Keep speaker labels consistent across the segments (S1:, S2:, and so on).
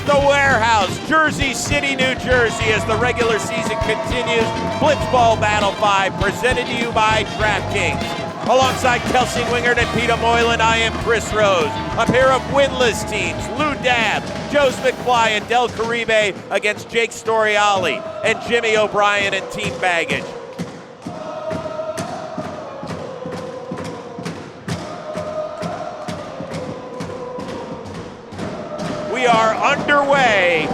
S1: the warehouse, Jersey City, New Jersey, as the regular season continues. Blitzball Battle 5, presented to you by DraftKings. Alongside Kelsey, Wingert, and Peter Moylan, I am Chris Rose. A pair of winless teams, Lou Dab, Joez McFly, and Del Caribe against Jake Storiale and Jimmy O'Brien and Team Baggage. We are underway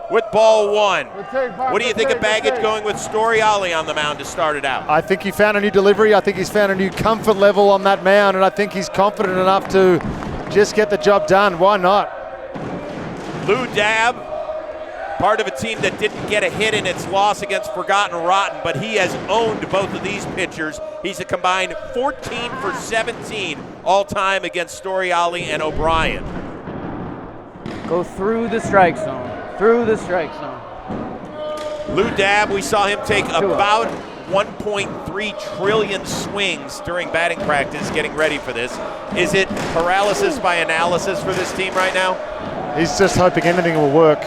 S1: with ball one. What do you think of Baggage going with Storiale on the mound to start it out?
S2: I think he found a new delivery. I think he's found a new comfort level on that mound, and I think he's confident enough to just get the job done. Why not?
S1: Lou Dab, part of a team that didn't get a hit in its loss against Forgotten Rotten, but he has owned both of these pitchers. He's a combined 14 for 17 all-time against Storiale and O'Brien.
S3: Go through the strike zone. Through the strike zone.
S1: Lou Dab, we saw him take about 1.3 trillion swings during batting practice getting ready for this. Is it paralysis by analysis for this team right now?
S2: He's just hoping anything will work.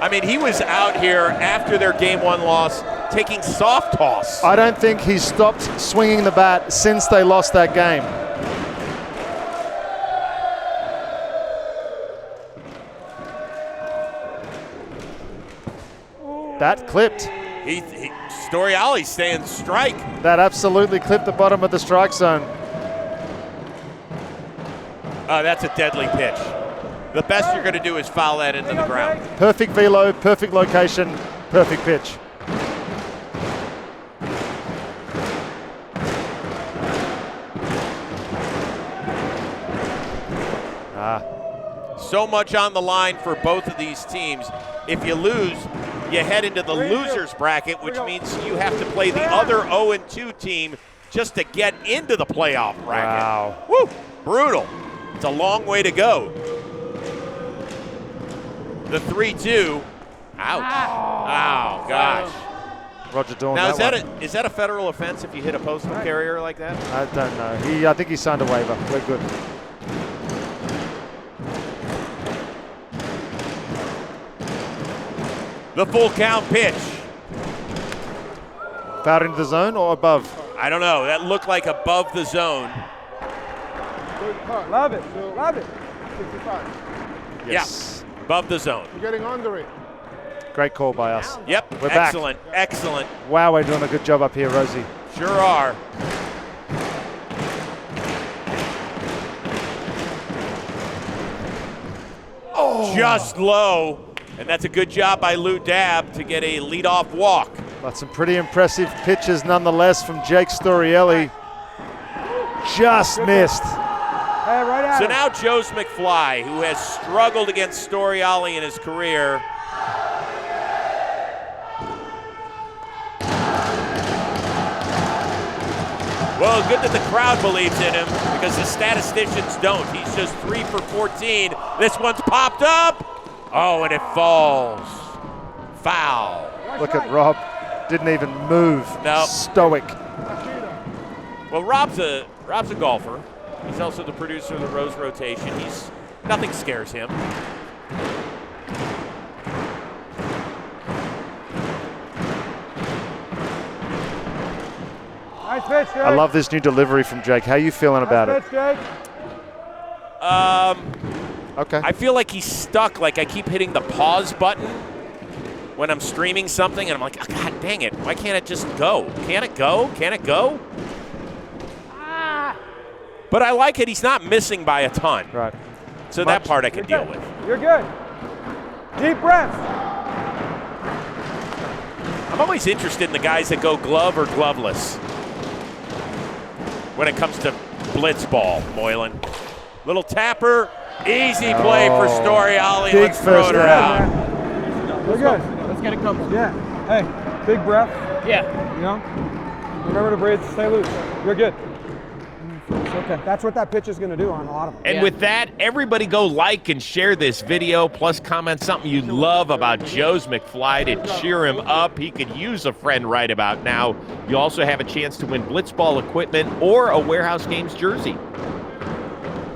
S1: I mean, he was out here after their game one loss taking soft toss.
S2: I don't think he's stopped swinging the bat since they lost that game. That clipped.
S1: Storiale's saying strike.
S2: That absolutely clipped the bottom of the strike zone.
S1: That's a deadly pitch. The best you're going to do is foul that into the ground.
S2: Perfect velo, perfect location, perfect pitch.
S1: So much on the line for both of these teams. If you lose, you head into the loser's bracket, which means you have to play the other 0-2 team just to get into the playoff bracket.
S2: Wow.
S1: Woo! Brutal. It's a long way to go. The 3-2. Ouch. Oh, gosh.
S2: Roger Dawn.
S1: Now, is that a federal offense if you hit a postal carrier like that?
S2: I don't know. I think he signed a waiver. We're good.
S1: The full count pitch.
S2: Fouled into the zone or above?
S1: I don't know. That looked like above the zone.
S4: Love it. Love it. 65.
S2: Yes.
S1: Yeah, above the zone.
S4: You're getting under it.
S2: Great call by us.
S1: Yep,
S2: We're
S1: excellent,
S2: back.
S1: Excellent.
S2: Wow, we're doing a good job up here, Rosie.
S1: Sure are. Oh. Just low. And that's a good job by Lou Dab to get a leadoff walk.
S2: But some pretty impressive pitches nonetheless from Jake Storiale. Just missed.
S4: Hey, right
S1: so now Joez McFly, who has struggled against Storiale in his career. Well, good that the crowd believes in him because the statisticians don't. He's just 3 for 14. This one's popped up. Oh, and it falls. Foul.
S2: Look at Rob. Didn't even move.
S1: No.
S2: Stoic.
S1: Well, Rob's a golfer. He's also the producer of the Rose Rotation. Nothing scares him.
S4: Nice pitch, Jake.
S2: I love this new delivery from Jake. How are you feeling about it?
S4: Pitch, Jake.
S2: Okay.
S1: I feel like he's stuck. Like I keep hitting the pause button when I'm streaming something, and I'm like, oh, God dang it. Why can't it just go? Can it go? Can it go? But I like it. He's not missing by a ton.
S2: Right.
S1: So that part I can deal with.
S4: You're good. Deep breath.
S1: I'm always interested in the guys that go glove or gloveless when it comes to blitzball, Moylan. Little tapper, easy play for Storiale.
S2: Big
S1: Let's throw it around.
S4: We're good.
S3: Let's get it coming.
S4: Yeah. Hey, big breath.
S3: Yeah.
S4: You know? Remember to breathe, stay loose. You're good. It's okay. That's what that pitch is going to do on a lot of them.
S1: And with that, everybody go like and share this video, plus comment something you love about Joez McFly to cheer him up. He could use a friend right about now. You also have a chance to win Blitzball equipment or a Warehouse Games jersey.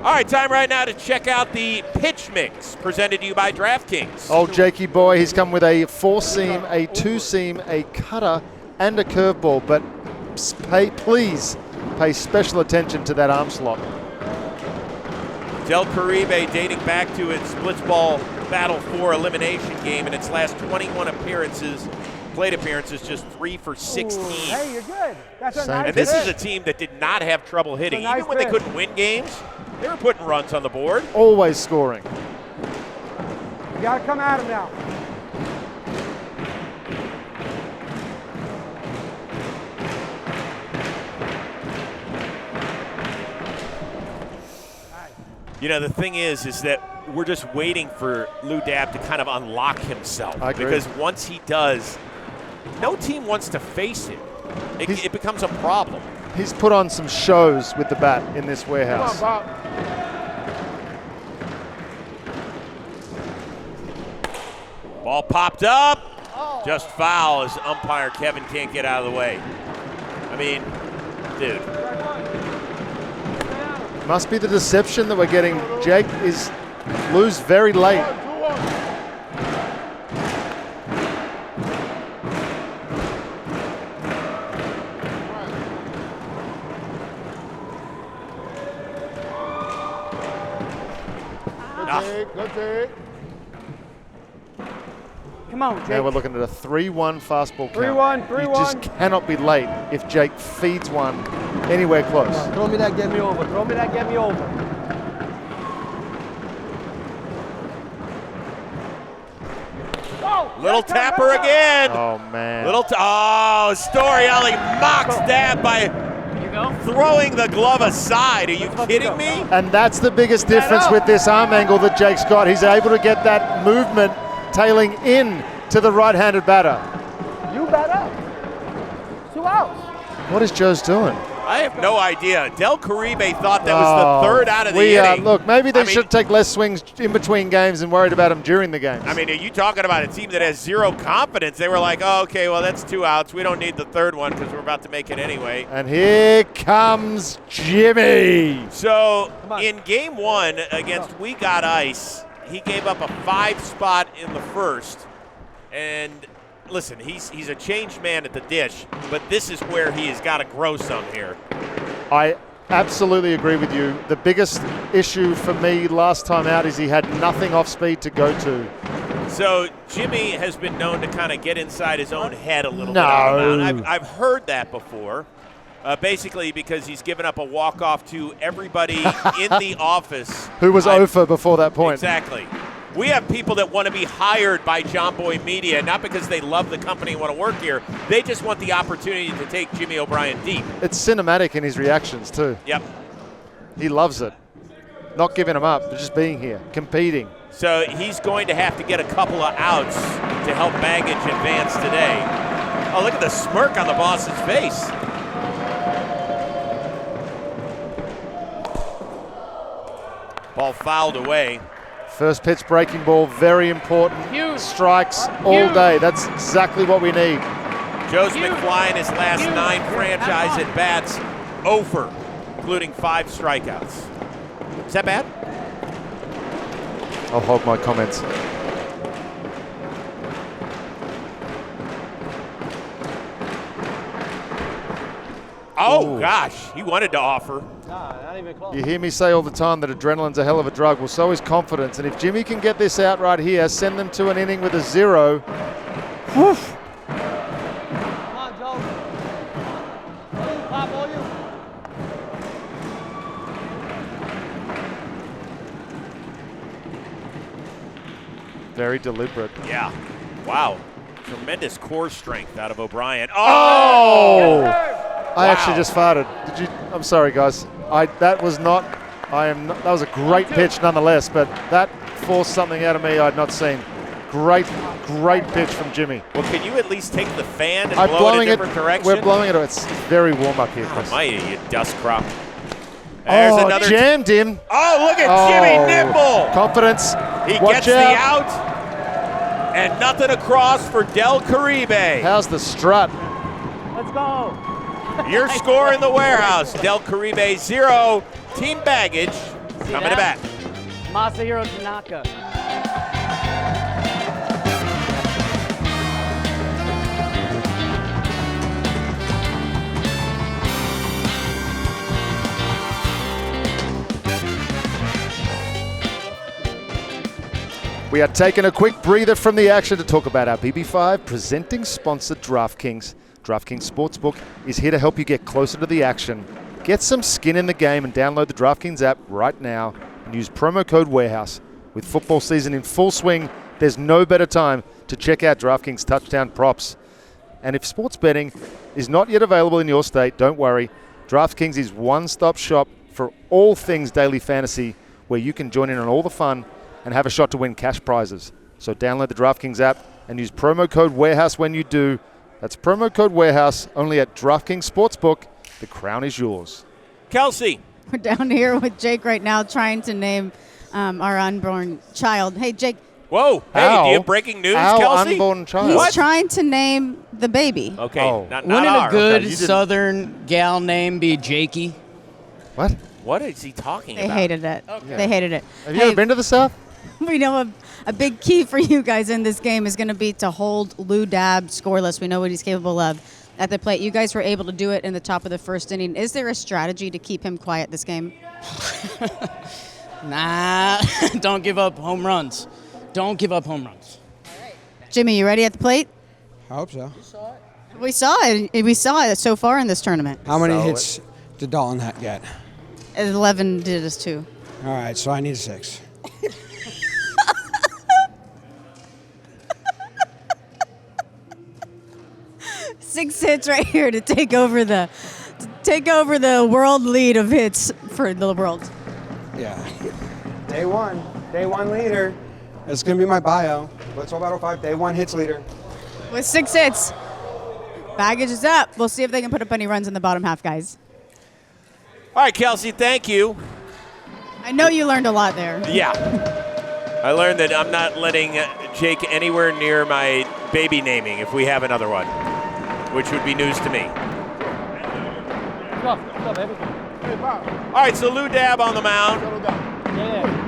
S1: All right, time right now to check out the pitch mix presented to you by DraftKings.
S2: Old Jakey boy, he's come with a 4-seam, a 2-seam, a cutter, and a curveball, but please pay special attention to that arm slot.
S1: Del Caribe, dating back to its Blitzball Battle 4 elimination game in its last 21 plate appearances, just 3 for 16.
S4: Ooh, hey, you're good. That's a
S2: Same.
S4: nice
S1: And this
S4: pitch.
S1: is a team that did not have trouble hitting.
S4: Nice
S1: Even when they
S4: pitch.
S1: couldn't win games, they were putting runs on the board.
S2: Always scoring.
S4: You gotta come at him now.
S1: You know, the thing is that we're just waiting for Lou Dab to kind of unlock himself.
S2: I agree.
S1: Because once he does, no team wants to face him. It becomes a problem.
S2: He's put on some shows with the bat in this warehouse.
S4: Come on, Bob.
S1: Ball popped up. Just foul as umpire Kevin can't get out of the way. I mean, dude.
S2: Must be the deception that we're getting. Jake is Lou's very late.
S5: Good take.
S3: Come on, Jake.
S2: Now we're looking at a 3-1 fastball count.
S4: 3-1,
S2: You
S4: 3-1.
S2: just cannot be late if Jake feeds one anywhere close.
S5: Throw me that, get me over. Throw me that, get me over.
S1: Little tapper again.
S2: Oh, man.
S1: Storiale mocks Dab by
S3: Here you go.
S1: throwing the glove aside. Are you kidding me?
S2: And that's the biggest difference with this arm angle that Jake's got. He's able to get that movement tailing in to the right-handed batter.
S5: You bat up. 2 outs.
S2: What is Joez doing?
S1: I have no idea. Del Caribe thought that was the third out of the inning.
S2: Look, maybe they
S1: I mean,
S2: should take less swings in between games and worried about him during the games.
S1: I mean, are you talking about a team that has zero confidence? They were like, oh, okay, well, that's 2 outs. We don't need the third one because we're about to make it anyway.
S2: And here comes Jimmy.
S1: So in game 1 against We Got Ice, he gave up a 5 spot in the first. And listen, he's a changed man at the dish, but this is where he has got to grow some here.
S2: I absolutely agree with you. The biggest issue for me last time out is he had nothing off speed to go to.
S1: So Jimmy has been known to kind of get inside his own head a little
S2: No.
S1: bit on the mound. I've heard that before. Basically because he's given up a walk-off to everybody in the office.
S2: Who was over before that point.
S1: Exactly. We have people that want to be hired by John Boy Media, not because they love the company and want to work here. They just want the opportunity to take Jimmy O'Brien deep.
S2: It's cinematic in his reactions too.
S1: Yep.
S2: He loves it. Not giving him up, but just being here, competing.
S1: So he's going to have to get a couple of outs to help Baggage advance today. Oh, look at the smirk on the boss's face. Ball fouled away.
S2: First pitch breaking ball, very important.
S3: Huge.
S2: Strikes all day. That's exactly what we need.
S1: Joez McFly in his last 9 franchise at bats, 0 for, including 5 strikeouts. Is that bad?
S2: I'll hold my comments.
S1: Oh,
S2: Ooh.
S1: gosh, he wanted to offer.
S5: Nah, not even close.
S2: You hear me say all the time that adrenaline's a hell of a drug. Well, so is confidence. And if Jimmy can get this out right here, send them to an inning with a 0. Woof.
S5: Come on, Joe. Pop, all you.
S2: Very deliberate.
S1: Yeah. Wow. Tremendous core strength out of O'Brien.
S2: Oh! I
S1: Wow.
S2: actually just farted. Did you? I'm sorry, guys. That was not. That was a great pitch, nonetheless. But that forced something out of me I'd not seen. Great pitch from Jimmy.
S1: Well, can you at least take the fan and
S2: I'm
S1: blow
S2: blowing
S1: it a different direction?
S2: We're blowing it. It's very warm up here, Chris.
S1: Almighty, you dust crop. There's another.
S2: Jammed him.
S1: Oh, look at Jimmy Nimble.
S2: Confidence.
S1: He
S2: Watch
S1: gets
S2: out.
S1: the out. And nothing across for Del Caribe.
S2: How's the strut?
S3: Let's go.
S1: Your score in the warehouse. Del Caribe 0, Team Baggage Coming to bat.
S3: Masahiro Tanaka.
S2: We are taking a quick breather from the action to talk about our BB5 presenting sponsor DraftKings. DraftKings Sportsbook is here to help you get closer to the action. Get some skin in the game and download the DraftKings app right now and use promo code WAREHOUSE. With football season in full swing, there's no better time to check out DraftKings touchdown props. And if sports betting is not yet available in your state, don't worry. DraftKings is one-stop shop for all things daily fantasy, where you can join in on all the fun and have a shot to win cash prizes. So download the DraftKings app and use promo code WAREHOUSE when you do. That's promo code WAREHOUSE only at DraftKings Sportsbook. The crown is yours.
S1: Kelsey.
S6: We're down here with Jake right now trying to name our unborn child. Hey, Jake.
S1: Whoa. Hey, do you have breaking news,
S2: our
S1: Kelsey?
S2: Unborn child.
S6: He's trying to name the baby.
S1: Okay,
S2: Oh.
S1: not
S3: Wouldn't
S1: our.
S3: a good
S2: Okay,
S3: southern gal name be Jakey?
S2: What?
S1: What is he talking
S6: They
S1: about?
S6: hated it. They hated it.
S2: Have you ever been to the South?
S6: We know a big key for you guys in this game is going to be to hold Lou Dab scoreless. We know what he's capable of at the plate. You guys were able to do it in the top of the first inning. Is there a strategy to keep him quiet this game?
S3: Nah, don't give up home runs. Don't give up home runs.
S6: Jimmy, you ready at the plate?
S7: I hope so.
S6: We saw it. We saw it so far in this tournament.
S7: How many
S2: So
S7: hits did Dalton get?
S6: 11 did us too.
S7: All right, so I need a 6.
S6: Six hits right here to take over the world lead of hits for the world.
S7: Yeah. Day one leader. That's going to be my bio. Blitzball Battle 5, day 1 hits leader.
S6: With 6 hits. Baggage is up. We'll see if they can put up any runs in the bottom half, guys.
S1: All right, Kelsey, thank you.
S6: I know you learned a lot there.
S1: Yeah. I learned that I'm not letting Jake anywhere near my baby naming if we have another one, which would be news to me.
S5: What's up, baby? Hey, Bob.
S1: All right, so Lou Dab on the mound.
S5: Yeah.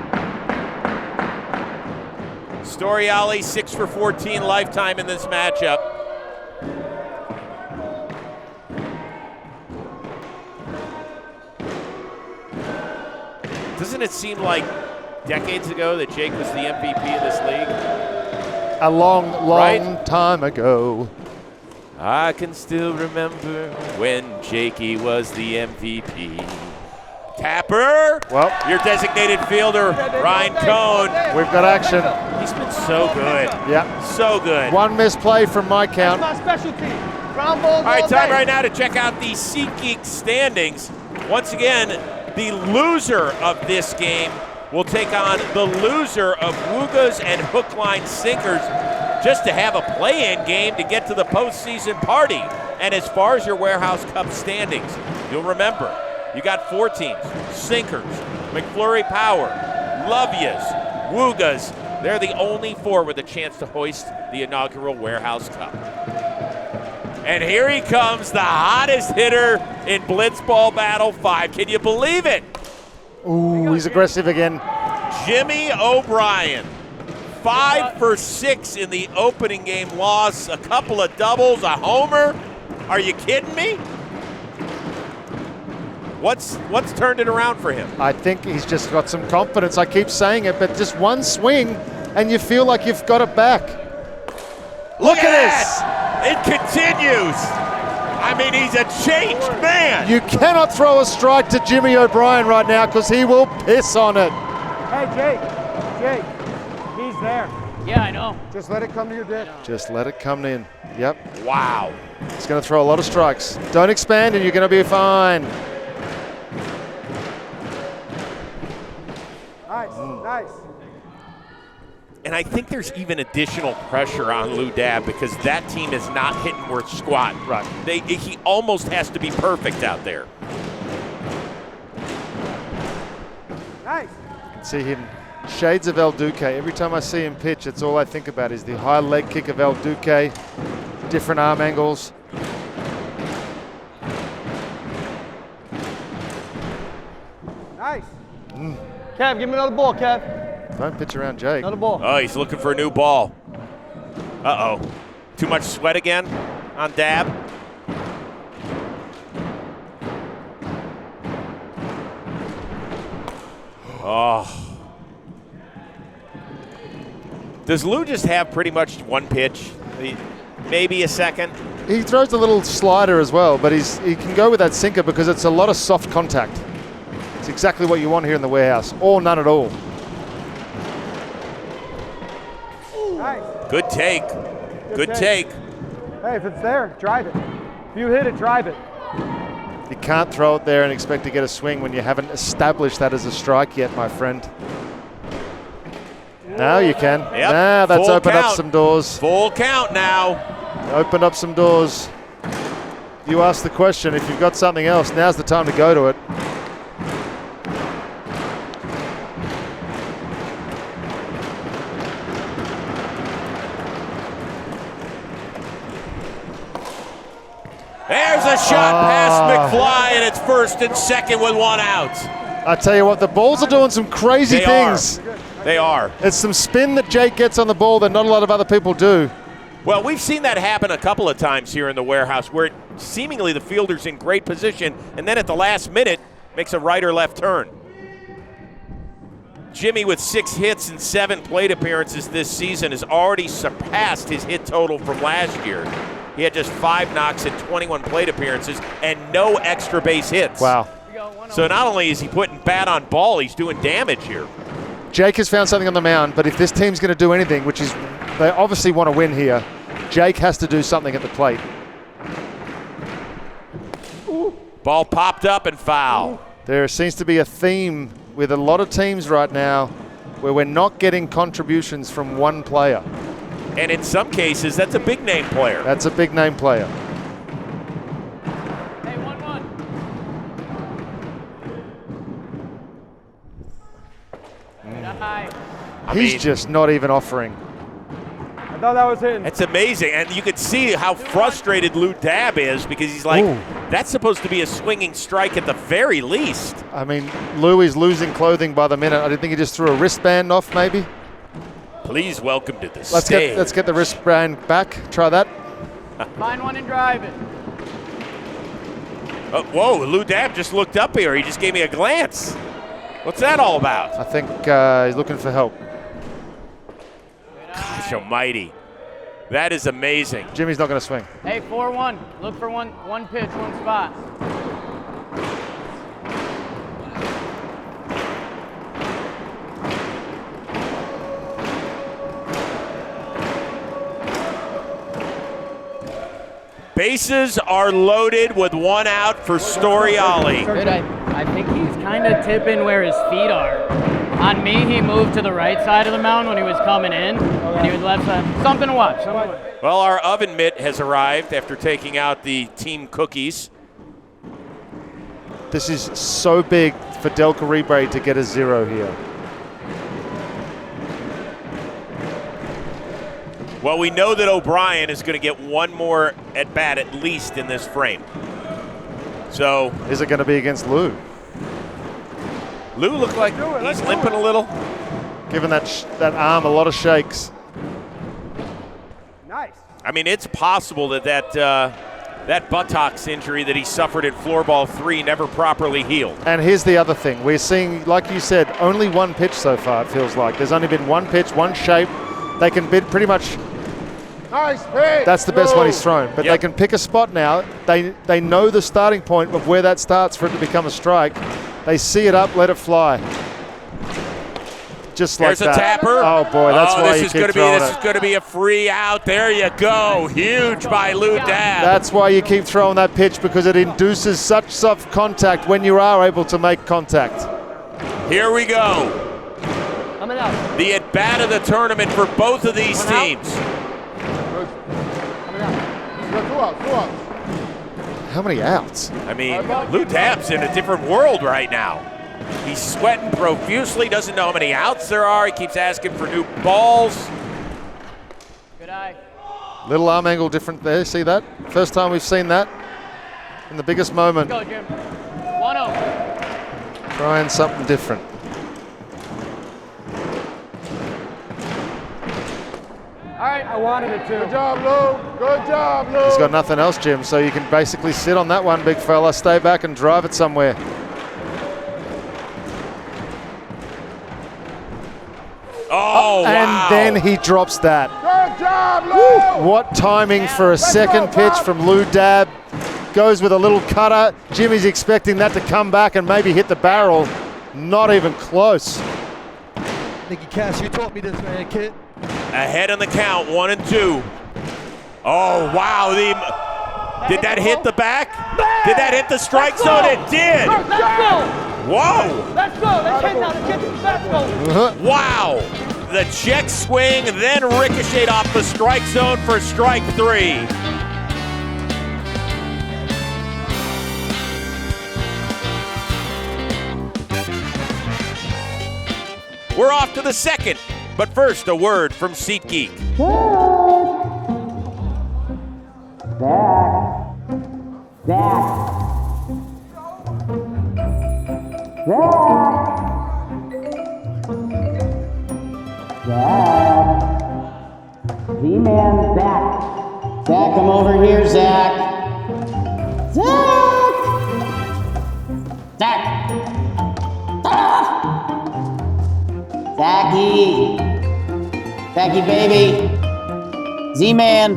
S1: Storiale 6 for 14 lifetime in this matchup. Doesn't it seem like decades ago that Jake was the MVP of this league?
S2: A long
S1: Right?
S2: time ago.
S1: I can still remember when Jakey was the MVP. Tapper,
S2: Well,
S1: your designated fielder, Ryan Cohn.
S2: we've got action.
S1: He's been so good.
S2: Yeah.
S1: So good.
S2: One missed play from my count.
S5: My specialty. Ground balls
S1: All right,
S5: all
S1: time
S5: day.
S1: right now to check out the SeatGeek standings. Once again, the loser of this game will take on the loser of Woogas and Hook Line Sinkers just to have a play-in game to get to the postseason party. And as far as your Warehouse Cup standings, you'll remember, you got 4 teams: Sinkers, McFlurry Power, Lovias, Woogas. They're the only 4 with a chance to hoist the inaugural Warehouse Cup. And here he comes, the hottest hitter in Blitzball Battle 5. Can you believe it?
S2: Ooh, he's aggressive again.
S1: Jimmy O'Brien, 5 for 6 in the opening game loss, a couple of doubles, a homer. Are you kidding me? What's turned it around for him?
S2: I think he's just got some confidence. I keep saying it, but just one swing and you feel like you've got it back. Look at this.
S1: It continues. I mean, he's a changed man.
S2: You cannot throw a strike to Jimmy O'Brien right now because he will piss on it.
S4: Hey, Jake, he's there.
S3: Yeah, I know.
S4: Just let it come to your dick.
S2: Just let it come in. Yep.
S1: Wow.
S2: He's going to throw a lot of strikes. Don't expand and you're going to be fine.
S4: Nice.
S1: And I think there's even additional pressure on Lou Dab because that team is not hitting worth squat.
S2: Right.
S1: He almost has to be perfect out there.
S4: Nice.
S2: You can see him, shades of El Duque. Every time I see him pitch, it's all I think about is the high leg kick of El Duque, different arm angles.
S4: Nice.
S5: Kev, give me another ball, Kev.
S2: Don't pitch around Jake.
S5: Another ball.
S1: Oh, he's looking for a new ball. Uh-oh. Too much sweat again on Dab. Oh. Does Lou just have pretty much one pitch? Maybe a second?
S2: He throws a little slider as well, but he can go with that sinker because it's a lot of soft contact. It's exactly what you want here in the warehouse, or none at all.
S4: Nice.
S1: Good take. Good take.
S4: Hey, if it's there, drive it. If you hit it, drive it.
S2: You can't throw it there and expect to get a swing when you haven't established that as a strike yet, my friend. Now you can.
S1: Yep.
S2: Now that's
S1: Full
S2: opened
S1: count.
S2: up some doors.
S1: Full count now.
S2: Opened up some doors. You asked the question, if you've got something else, now's the time to go to it.
S1: There's a shot past McFly, and it's first and second with one out.
S2: I tell you what, the balls are doing some crazy
S1: They
S2: things.
S1: They are.
S2: It's some spin that Jake gets on the ball that not a lot of other people do.
S1: Well, we've seen that happen a couple of times here in the warehouse where seemingly the fielder's in great position and then at the last minute makes a right or left turn. Jimmy with 6 hits and 7 plate appearances this season has already surpassed his hit total from last year. He had just 5 knocks and 21 plate appearances and no extra base hits.
S2: Wow.
S1: So not only is he putting bat on ball, he's doing damage here.
S2: Jake has found something on the mound, but if this team's going to do anything, which is they obviously want to win here, Jake has to do something at the plate.
S1: Ball popped up and foul.
S2: There seems to be a theme with a lot of teams right now where we're not getting contributions from one player.
S1: And in some cases, that's a big name player.
S2: That's a big name player.
S3: Hey, 1-1.
S2: He's just not even offering.
S4: I thought that was hitting.
S1: It's amazing, and you can see how frustrated Lou Dab is because he's like,
S2: Ooh.
S1: that's supposed to be a swinging strike at the very least.
S2: I mean, Lou is losing clothing by the minute. I didn't think he just threw a wristband off, maybe.
S1: Please welcome to the
S2: Let's
S1: stage.
S2: get the wristband back. Try that.
S3: Find one and drive it.
S1: Oh, whoa, Lou Dab just looked up here. He just gave me a glance. What's that all about?
S2: I think he's looking for help.
S1: Gosh almighty. That is amazing.
S2: Jimmy's not going to swing.
S3: Hey, 4-1. Look for one pitch, one spot.
S1: Bases are loaded with one out for Storiale.
S3: Good. I think he's kind of tipping where his feet are. On me, he moved to the right side of the mound when he was coming in, and he was left side. Something to watch.
S1: Well, our oven mitt has arrived after taking out the team cookies.
S2: This is so big for Del Caribe to get a 0 here.
S1: Well, we know that O'Brien is going to get one more at bat at least in this frame. So
S2: Is it going to be against Lou?
S1: Lou looked like he's limping a little.
S2: Giving that arm a lot of shakes.
S4: Nice.
S1: I mean, it's possible that buttocks injury that he suffered in floorball 3 never properly healed.
S2: And here's the other thing. We're seeing, like you said, only one pitch so far, it feels like. There's only been one pitch, one shape. They can bid pretty much.
S5: Nice pitch.
S2: That's the best one he's thrown. But
S1: Yep.
S2: they can pick a spot now. They know the starting point of where that starts for it to become a strike. They see it up, let it fly. Just like
S1: There's
S2: that.
S1: a tapper.
S2: Oh boy, that's why you keep throwing
S1: This
S2: it.
S1: is going to be a free out. There you go. Huge by Lou Dab.
S2: That's why you keep throwing that pitch, because it induces such soft contact when you are able to make contact.
S1: Here we go.
S5: Coming out.
S1: The at-bat of the tournament for both of these teams.
S5: Coming out. You got 2 outs.
S2: How many outs?
S1: I mean, Lou Dab's in a different world right now. He's sweating profusely, doesn't know how many outs there are. He keeps asking for new balls.
S3: Good eye.
S2: Little arm angle different there. See that? First time we've seen that in the biggest moment.
S3: Go, Jim. 1-0.
S2: Trying something different.
S4: wanted it to.
S5: Good job, Lou. Good job, Lou.
S2: He's got nothing else, Jim, so you can basically sit on that one, big fella, stay back and drive it somewhere.
S1: Oh,
S2: And
S1: wow.
S2: then he drops that.
S5: Good job, Lou.
S2: What timing for a second pitch from Lou Dab. Goes with a little cutter. Jimmy's expecting that to come back and maybe hit the barrel. Not even close.
S8: Nicky Cash, you taught me this, man, kid.
S1: Ahead on the count, 1-2. Oh, wow. Did that hit the back? Did that hit the strike zone? It did.
S5: Let's go.
S1: Whoa.
S5: Let's go. Let's hit now. Let's go.
S1: Wow. The check swing, then ricocheted off the strike zone for strike 3. We're off to the second, but first a word from SeatGeek.
S3: Z-Man, Zach. Zach, come over here, Zach. Zach! Zach! Zachy! Zachy, baby! Z-Man!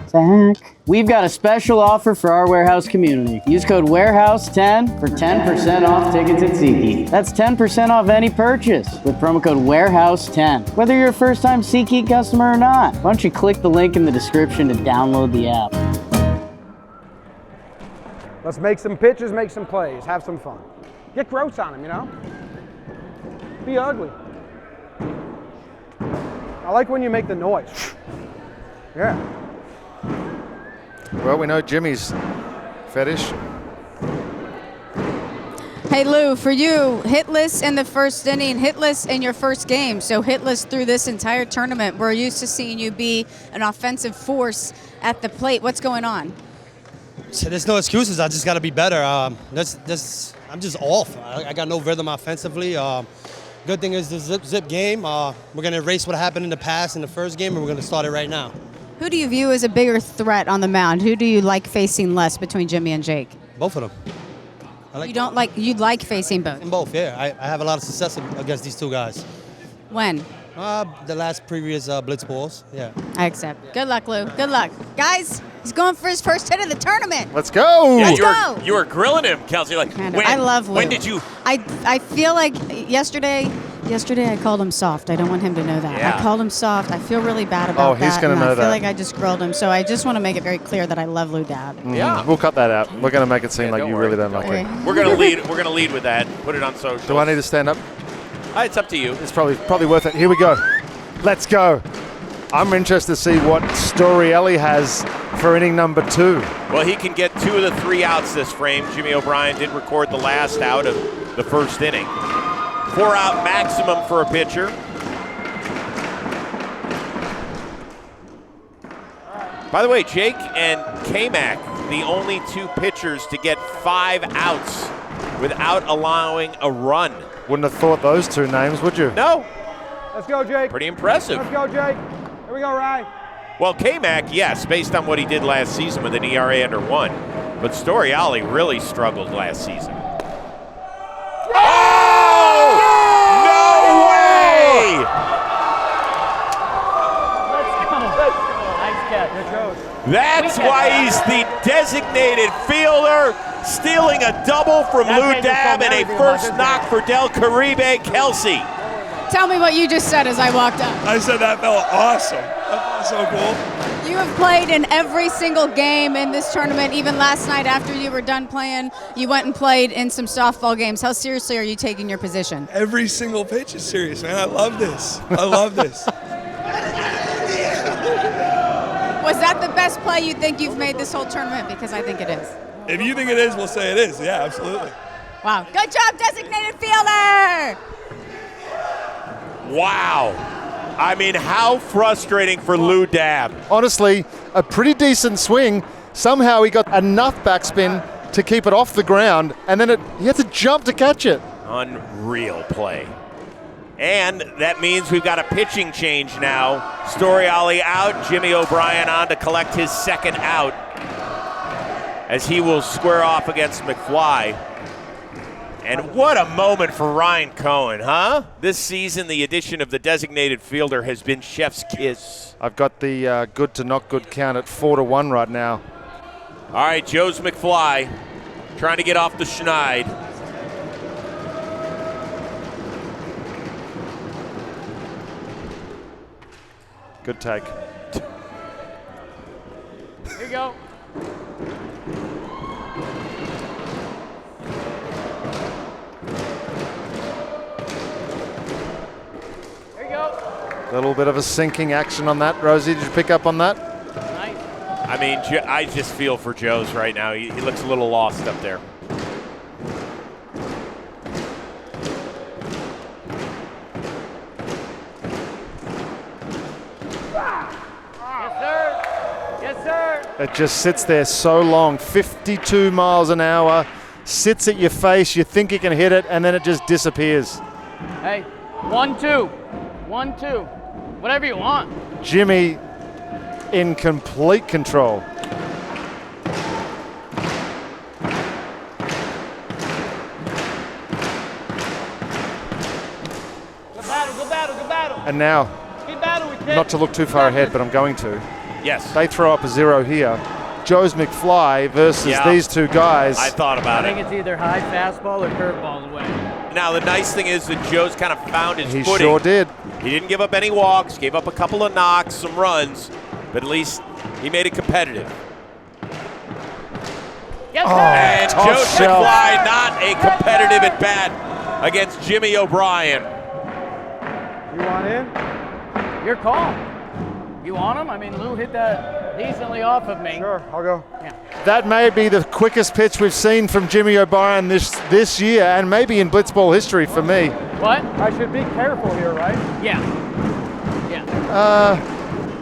S3: Zach. We've got a special offer for our warehouse community. Use code WAREHOUSE10 for 10% off tickets at SeatGeek. That's 10% off any purchase with promo code WAREHOUSE10. Whether you're a first-time SeatGeek customer or not, why don't you click the link in the description to download the app.
S4: Let's make some pitches, make some plays, have some fun. Get gross on him, you know? Be ugly. I like when you make the noise. Yeah.
S2: Well, we know Jimmy's fetish.
S6: Hey Lou, for you, hitless in the first inning, hitless in your first game, so hitless through this entire tournament. We're used to seeing you be an offensive force at the plate. What's going on?
S8: So there's no excuses. I just got to be better. I'm just off. I got no rhythm offensively. Good thing is the zip game. We're going to erase what happened in the past in the first game, and we're going to start it right now.
S6: Who do you view as a bigger threat on the mound? Who do you like facing less between Jimmy and Jake?
S8: Both of them.
S6: You like facing both?
S8: In both, yeah. I have a lot of success against these two guys.
S6: When?
S8: The last previous Blitzballs, yeah.
S6: I accept. Good luck, Lou. Good luck. Guys, he's going for his first hit of the tournament.
S2: Let's go.
S1: Yeah,
S6: Let's go.
S1: you were grilling him, Kelsey. Like,
S6: I love Lou.
S1: When did you?
S6: I feel like yesterday I called him soft. I don't want him to know that.
S1: Yeah.
S6: I called him soft. I feel really bad about that.
S2: Oh, he's going to know
S6: I
S2: that.
S6: feel like I just grilled him. So I just want to make it very clear that I love Lou Dab.
S1: Yeah.
S2: We'll cut that out. We're going to make it seem like
S1: don't
S2: you
S1: worry,
S2: really don't
S1: don't
S2: like
S1: worry.
S2: it.
S1: We're gonna lead. We're gonna lead with that. Put it on social.
S2: Do I need to stand up?
S1: It's up to you.
S2: It's probably worth it. Here we go. Let's go. I'm interested to see what Storiale has for inning number 2.
S1: Well, he can get 2 of the 3 outs this frame. Jimmy O'Brien did record the last out of the first inning. 4 out maximum for a pitcher. By the way, Jake and K-Mac, the only 2 pitchers to get 5 outs without allowing a run.
S2: Wouldn't have thought those 2 names, would you?
S1: No.
S4: Let's go, Jake.
S1: Pretty impressive.
S4: Let's go, Jake. Here we go, Rye.
S1: Well, K-Mac, yes, based on what he did last season with an ERA under 1. But Storiale really struggled last season. Oh! No way!
S3: Nice catch.
S4: Good goes.
S1: That's why he's the designated fielder, stealing a double from Lou Dab and a first knock for Del Caribe, Kelsey.
S6: Tell me what you just said as I walked up.
S9: I said that felt awesome. That felt so cool.
S6: You have played in every single game in this tournament. Even last night after you were done playing, you went and played in some softball games. How seriously are you taking your position?
S9: Every single pitch is serious, man. I love this. I love this.
S6: Was that the best play you think you've made this whole tournament? Because I think it is.
S9: If you think it is, we'll say it is. Yeah, absolutely.
S6: Wow. Good job, designated fielder!
S1: Wow. I mean, how frustrating for Lou Dab.
S2: Honestly, a pretty decent swing. Somehow he got enough backspin to keep it off the ground, and then he had to jump to catch it.
S1: Unreal play. And that means we've got a pitching change now. Storiale out, Jimmy O'Brien on to collect his second out as he will square off against McFly. And what a moment for Ryan Cohen, huh? This season, the addition of the designated fielder has been chef's kiss.
S2: I've got the good to not good count at 4-1 right now.
S1: All right, Joez McFly trying to get off the schneid.
S2: Good take.
S3: Here you go. There you go.
S2: A little bit of a sinking action on that. Rosie, did you pick up on that?
S3: Nice.
S1: I mean, I just feel for Joez right now. He looks a little lost up there.
S2: It just sits there so long, 52 miles an hour, sits at your face, you think you can hit it, and then it just disappears.
S3: Hey, 1-2. 1-2. Whatever you want.
S2: Jimmy in complete control.
S3: Good battle, good battle, good battle.
S2: And now,
S3: Good battle with
S2: not to look too far ahead, but I'm going to.
S1: Yes.
S2: They throw up a 0 here. Joez McFly versus these two guys.
S1: I thought about it.
S3: I think it's either high fastball or curveball away.
S1: Now, the nice thing is that Joez kind of found his
S2: He
S1: footing.
S2: sure did.
S1: He didn't give up any walks, gave up a couple of knocks, some runs, but at least he made it competitive.
S3: Yes,
S1: And
S2: tough
S1: Joez
S2: shell.
S1: McFly not a competitive at bat against Jimmy O'Brien.
S4: You want in?
S3: Your call. You want him? I mean, Lou hit that decently off of me.
S4: Sure, I'll go.
S3: Yeah.
S2: That may be the quickest pitch we've seen from Jimmy O'Brien this year, and maybe in Blitzball history for me.
S3: What?
S4: I should be careful here, right?
S3: Yeah. Yeah.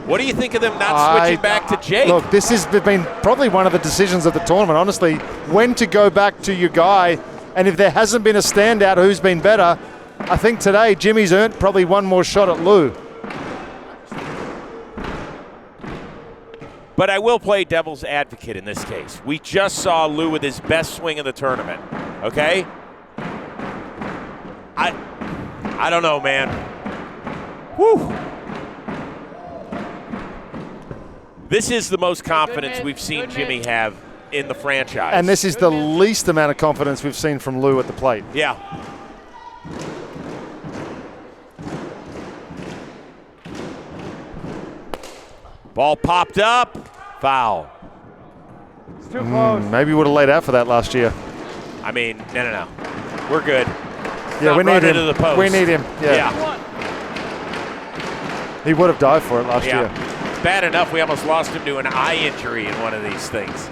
S1: What do you think of them not switching back to Jake?
S2: Look, this has been probably one of the decisions of the tournament, honestly, when to go back to your guy, and if there hasn't been a standout who's been better, I think today Jimmy's earned probably one more shot at Lou.
S1: But I will play devil's advocate in this case. We just saw Lou with his best swing of the tournament, okay? I don't know, man. Whew. This is the most confidence we've seen Jimmy have in the franchise.
S2: And this is the least amount of confidence we've seen from Lou at the plate.
S1: Yeah. Ball popped up. Foul.
S4: It's too close.
S2: Maybe would have laid out for that last year.
S1: I mean, no. We're good.
S2: Yeah, we need him.
S1: Into the post.
S2: We need him. Yeah. He would have died for it last year.
S1: Bad enough we almost lost him to an eye injury in one of these things.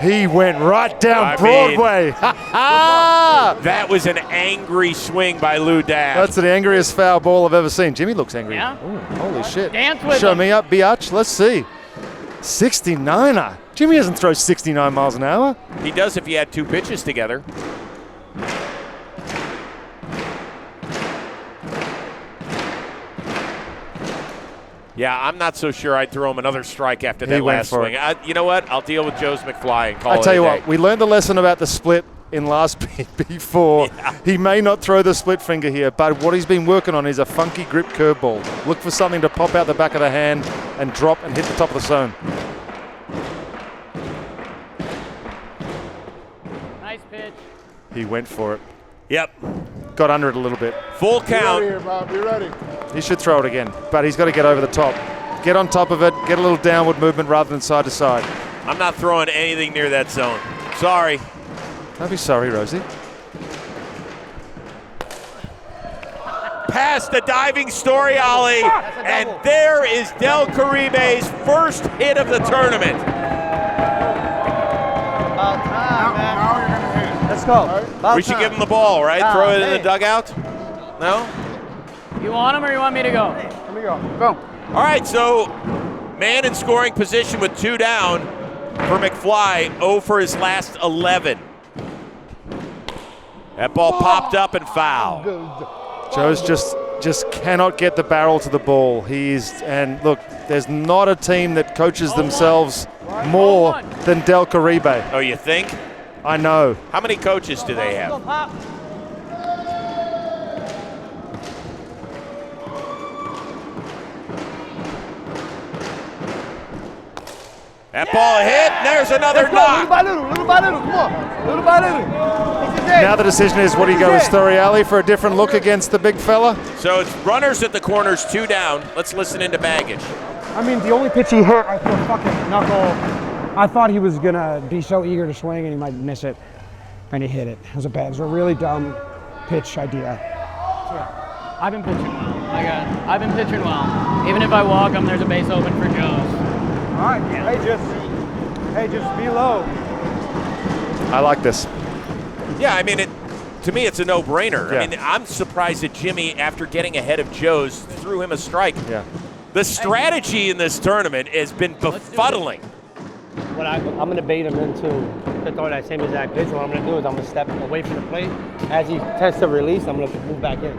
S2: He went right down Broadway.
S1: That was an angry swing by Lou Dabb.
S2: That's the angriest foul ball I've ever seen. Jimmy looks angry.
S3: Yeah?
S2: Ooh, holy shit.
S3: Dance with
S2: Show
S3: him.
S2: me up, biatch. Let's see. 69er. Jimmy doesn't throw 69 miles an hour.
S1: He does if he had two pitches together. Yeah, I'm not so sure I'd throw him another strike after that last swing. You know what? I'll deal with Joez McFly and call it a day.
S2: I tell you what, we learned the lesson about the split in last before.
S1: Yeah.
S2: He may not throw the split finger here, but what he's been working on is a funky grip curveball. Look for something to pop out the back of the hand and drop and hit the top of the zone.
S3: Nice pitch.
S2: He went for it.
S1: Yep.
S2: Got under it a little bit.
S1: Full count.
S5: Be ready here, Bob. Be ready.
S2: He should throw it again, but he's got to get over the top. Get on top of it, get a little downward movement rather than side to side.
S1: I'm not throwing anything near that zone. Sorry.
S2: Don't be sorry, Rosie.
S1: Past the diving Storiale, and there is Del Caribe's first hit of the tournament.
S3: About time, man.
S5: Now you're going to hit.
S3: Let's go. About
S1: We should
S3: time.
S1: give him the ball, right?
S3: Ah,
S1: Throw it in
S3: hey.
S1: the dugout? No?
S3: You want him or you want me to go?
S4: Let me go.
S3: Go.
S1: All right, so man in scoring position with 2 down for McFly, 0 for his last 11. That ball popped up and foul.
S2: Joez just cannot get the barrel to the ball. And look, there's not a team that coaches themselves more than Del Caribe.
S1: Oh, you think?
S2: I know.
S1: How many coaches do they have? That ball hit, and there's another knock.
S5: Little by little, come on. Little by little.
S2: Now the decision is, what do you go with Storiale for a different look against the big fella?
S1: So it's runners at the corners, 2 down. Let's listen into Baggage.
S4: I mean, the only pitch he hit, I threw a fucking knuckle. I thought he was gonna be so eager to swing and he might miss it, and he hit it. It was a really dumb pitch idea.
S3: I've been pitching well. I've been pitching well. Even if I walk him, there's a base open for Joez.
S4: All right, hey, just be low.
S2: I like this.
S1: Yeah, I mean, to me, it's a no-brainer.
S2: Yeah.
S1: I mean, I'm surprised that Jimmy, after getting ahead of Joez, threw him a strike.
S2: Yeah.
S1: The strategy in this tournament has been befuddling.
S8: I'm going to bait him into to throw that same exact pitch. What I'm going to do is I'm going to step away from the plate. As he tests the release, I'm going to move back in.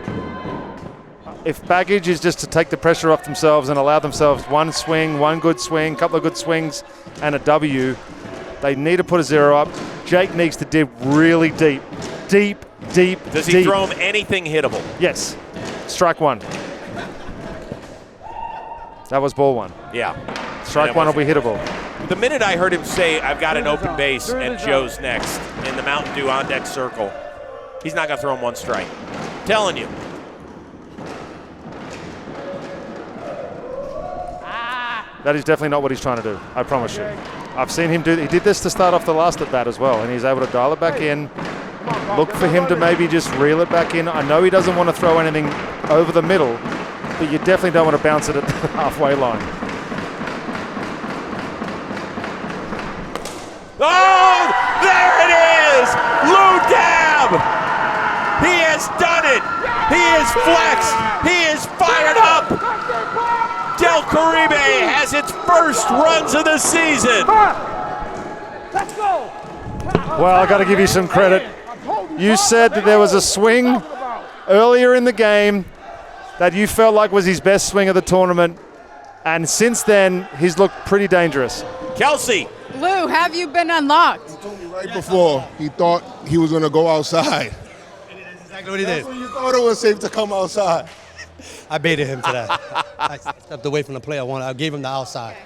S2: If Baggage is just to take the pressure off themselves and allow themselves one swing, one good swing, couple of good swings, and a W, they need to put a 0 up. Jake needs to dig really deep.
S1: Does he throw him anything hittable?
S2: Yes. Strike 1. That was ball 1.
S1: Yeah.
S2: Strike 1 will be hittable.
S1: The minute I heard him say, I've got an open base and Joe's next in the Mountain Dew on deck circle, he's not going to throw him 1 strike. I'm telling you.
S2: That is definitely not what he's trying to do, I promise you. I've seen him do, he did this to start off the last at bat as well, and he's able to dial it back in. Look for him to maybe just reel it back in. I know he doesn't want to throw anything over the middle, but you definitely don't want to bounce it at the halfway line.
S1: Oh, there it is! Lou Dab! He has done it! He is flexed! He is fired up! Del Caribe has its first runs of the season.
S5: Let's go.
S2: Well, I got to give you some credit. You said that there was a swing earlier in the game that you felt like was his best swing of the tournament, and since then, he's looked pretty dangerous.
S1: Kelsey.
S6: Lou, have you been unlocked?
S10: He told me right before he thought he was going to go outside.
S8: That's exactly what he did.
S10: That's when you thought it was safe to come outside.
S8: I baited him to that. I stepped away from the play. I gave him the outside.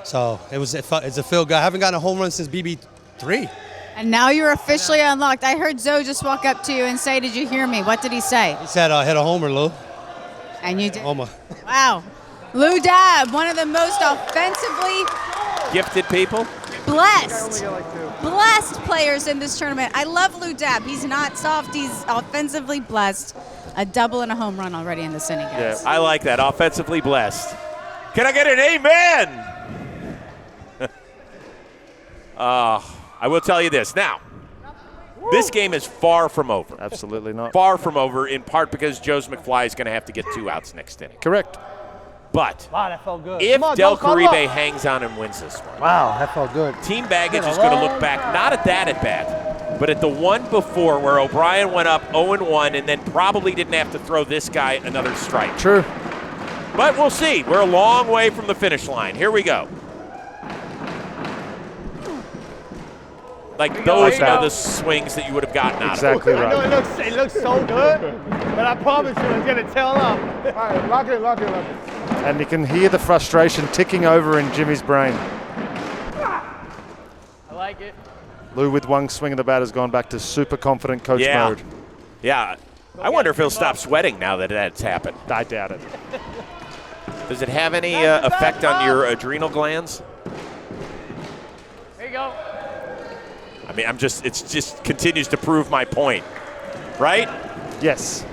S8: So it's a feel good. I haven't gotten a home run since BB3.
S6: And now you're officially unlocked. I heard Zoe just walk up to you and say, "Did you hear me?" What did he say?
S8: He said, hit a homer, Lou.
S6: And you did.
S8: Homer.
S6: Wow. Lou Dab, one of the most offensively
S1: Gifted people.
S6: blessed players in this tournament. I love Lou Dab. He's not soft. He's offensively blessed. A double and a home run already in this inning, guys.
S1: Yeah, I like that. Offensively blessed. Can I get an amen? I will tell you this. Now, this game is far from over.
S2: Absolutely not.
S1: Far from over, in part because Joez McFly is going to have to get 2 outs next inning.
S2: Correct.
S1: But
S5: Wow, that felt good.
S1: if
S5: Come on,
S1: Del
S5: don't
S1: Caribe
S5: come up.
S1: hangs on and wins this one,
S5: Wow, that felt good.
S1: Team Baggage is going to look back not at that at bat, but at the one before where O'Brien went up 0-1 and then probably didn't have to throw this guy another strike.
S2: True.
S1: But we'll see. We're a long way from the finish line. Here we go. Like those are the swings that you would have gotten out
S2: Exactly
S1: of it.
S2: right.
S5: I know it looks so good, but I promise you it's going to tail up. All right, lock it.
S2: And you can hear the frustration ticking over in Jimmy's brain.
S3: I like it.
S2: Lou, with one swing of the bat, has gone back to super confident coach
S1: Yeah.
S2: mode.
S1: Yeah. I wonder if he'll stop sweating now that that's happened.
S2: I doubt it.
S1: Does it have any effect on your adrenal glands?
S3: There you go.
S1: I mean, it just continues to prove my point, right?
S2: Yes.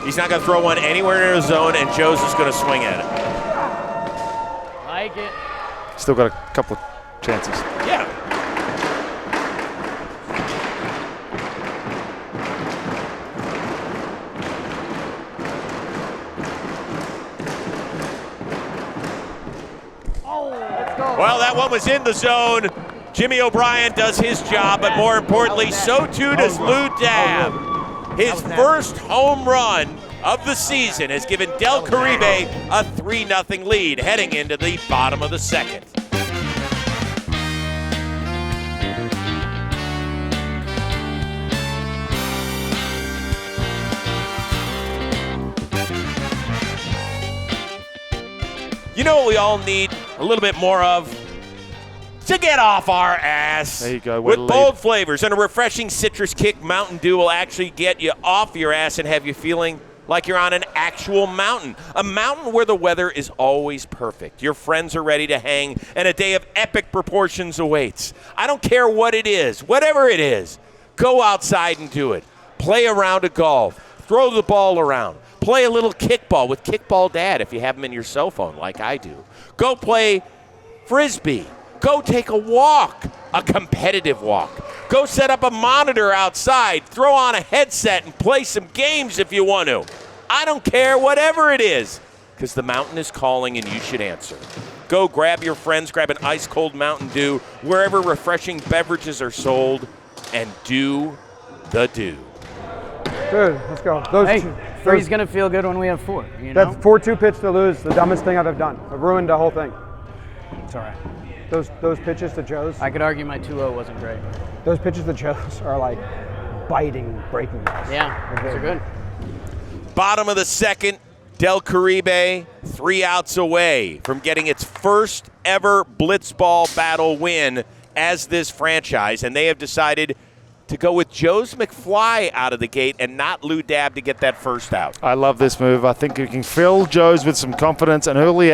S1: He's not going to throw one anywhere in his zone, and Joez is going to swing at it.
S3: Like it.
S2: Still got a couple of chances.
S1: Yeah. Well, that one was in the zone. Jimmy O'Brien does his job, but more importantly, so too does Lou Dab. His first home run of the season has given Del Caribe a 3-0 lead heading into the bottom of the second. You know what we all need a little bit more of? To get off our ass.
S2: There you go.
S1: With bold flavors and a refreshing citrus kick, Mountain Dew will actually get you off your ass and have you feeling like you're on an actual mountain. A mountain where the weather is always perfect. Your friends are ready to hang, and a day of epic proportions awaits. I don't care what it is, whatever it is, go outside and do it. Play a round of golf. Throw the ball around. Play a little kickball with Kickball Dad if you have them in your cell phone like I do. Go play Frisbee. Go take a walk, a competitive walk. Go set up a monitor outside, throw on a headset, and play some games if you want to. I don't care, whatever it is, because the mountain is calling and you should answer. Go grab your friends, grab an ice-cold Mountain Dew, wherever refreshing beverages are sold, and do the do.
S4: Good, let's go.
S3: Three's going to feel good when we have 4, you know?
S4: That 4-2 pitch to lose, the dumbest thing I've ever done. It ruined the whole thing.
S3: It's all right.
S4: Those pitches to Joez.
S3: I could argue my 2-0 wasn't great.
S4: Those pitches to Joez are like biting, breaking balls.
S3: Yeah, those are good.
S1: Bottom of the second, Del Caribe 3 outs away from getting its first ever Blitzball battle win as this franchise, and they have decided to go with Joez McFly out of the gate and not Lou Dab to get that first out.
S2: I love this move. I think you can fill Joez with some confidence, and early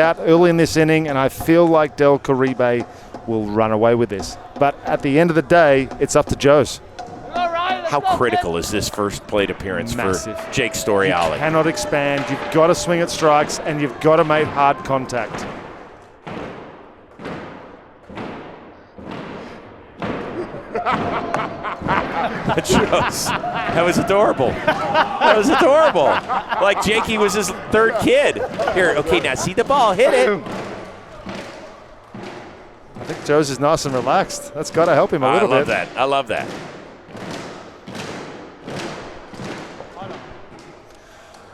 S2: in this inning, and I feel like Del Caribe will run away with this. But at the end of the day, it's up to Joez.
S1: How critical is this first plate appearance
S2: Massive.
S1: for Jake Storiale?
S2: You cannot expand. You've got to swing at strikes, and you've got to make hard contact.
S1: That was adorable. That was adorable. Like Jakey was his third kid. Here, okay, now see the ball, hit it.
S2: I think Joez is nice and relaxed. That's got to help him a little bit.
S1: I love that.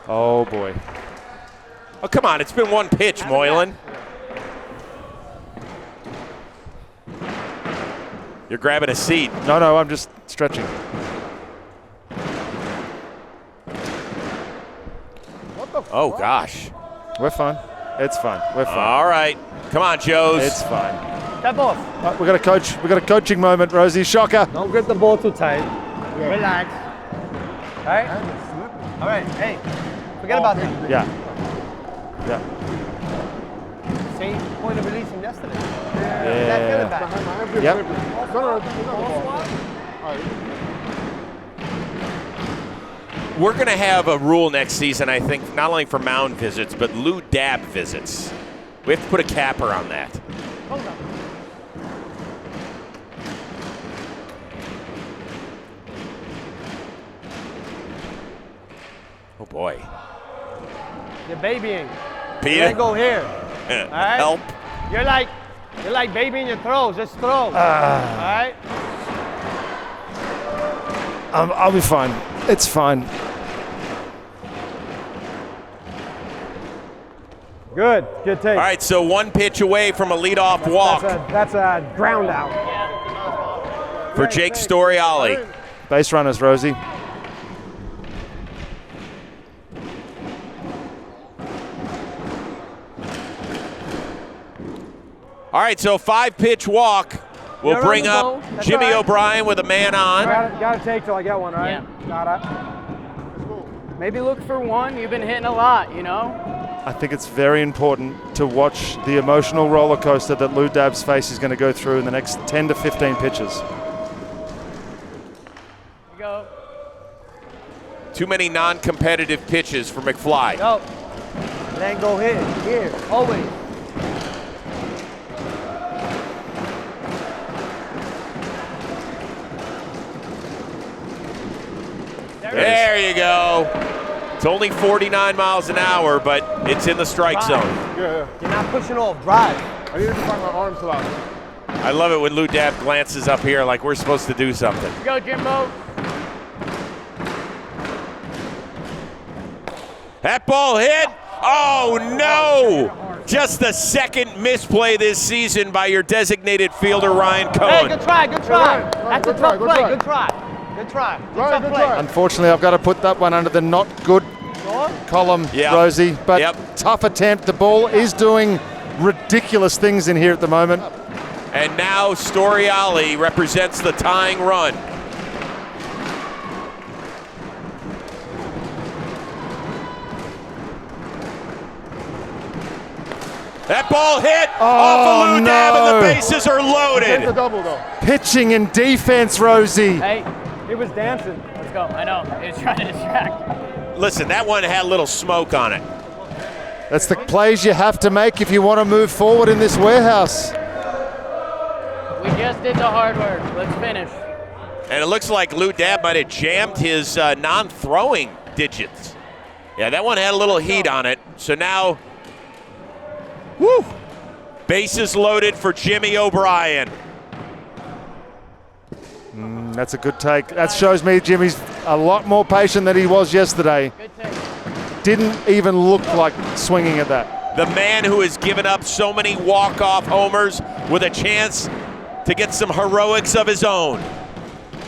S2: Oh, boy.
S1: Oh, come on. It's been one pitch, Moylan. You're grabbing a seat.
S2: No, I'm just stretching.
S1: Oh, gosh.
S2: We're fine. It's fine. We're fine.
S1: All right. Come on, Joez.
S2: It's fine.
S5: Step off.
S2: We got a coach. We got a coaching moment, Rosie. Shocker.
S5: Don't grip the ball too tight. Relax. All right? All right. Hey, forget about that.
S2: Yeah.
S5: Same point of release from yesterday.
S2: Yeah.
S5: That
S2: Yep.
S1: We're going to have a rule next season, I think, not only for mound visits, but Lou Dab visits. We have to put a capper on that.
S5: Hold on.
S1: Oh, boy.
S5: You're babying.
S1: Peter.
S5: Let go here. All right?
S1: Help.
S5: You're like babying your throws. Just throw. All right?
S2: I'll be fine. It's fine.
S4: Good take.
S1: All right, so one pitch away from a leadoff walk
S4: That's a ground out.
S1: for Jake Storiale.
S2: Base runners, Rosie.
S1: All right, so 5-pitch walk will
S5: You're
S1: bring
S5: on the
S1: up
S5: ball. That's
S1: Jimmy
S5: all right.
S1: O'Brien with a man on.
S4: Gotta take till I get one, right?
S3: Yeah.
S4: Gotta.
S3: Maybe look for one. You've been hitting a lot, you know?
S2: I think it's very important to watch the emotional roller coaster that Lou Dab's face is going to go through in the next 10 to 15 pitches.
S3: Here you go.
S1: Too many non-competitive pitches for McFly.
S5: Go. Then go here. Always.
S1: There you go. It's only 49 miles an hour, but it's in the strike zone.
S5: You're not pushing off. Drive.
S10: I needed to find my arms a lot.
S1: I I love it when Lou Dab glances up here like we're supposed to do something.
S3: Go, Jimbo.
S1: That ball hit. Oh, no. Just the second misplay this season by your designated fielder, Ryan Cohen.
S5: Hey, good try, good try. That's a tough play. Good try. Good try. Tough play.
S2: Unfortunately, I've got to put that one under the not good column, Rosie. But tough attempt. The ball is doing ridiculous things in here at the moment.
S1: And now Storiale represents the tying run. That ball hit off of Lou Dab, and the bases are loaded.
S10: Take the double, though.
S2: Pitching and defense, Rosie.
S3: Hey,
S4: he was dancing.
S3: Let's go. I know. He was trying to distract.
S1: Listen, that one had a little smoke on it.
S2: That's the plays you have to make if you want to move forward in this warehouse.
S3: We just did the hard work. Let's finish.
S1: And it looks like Lou Dab might have jammed his non-throwing digits. Yeah, that one had a little heat on it. So now, woo, bases loaded for Jimmy O'Brien.
S2: That's a good take. That shows me Jimmy's a lot more patient than he was yesterday.
S3: Good take.
S2: Didn't even look like swinging at that.
S1: The man who has given up so many walk-off homers with a chance to get some heroics of his own.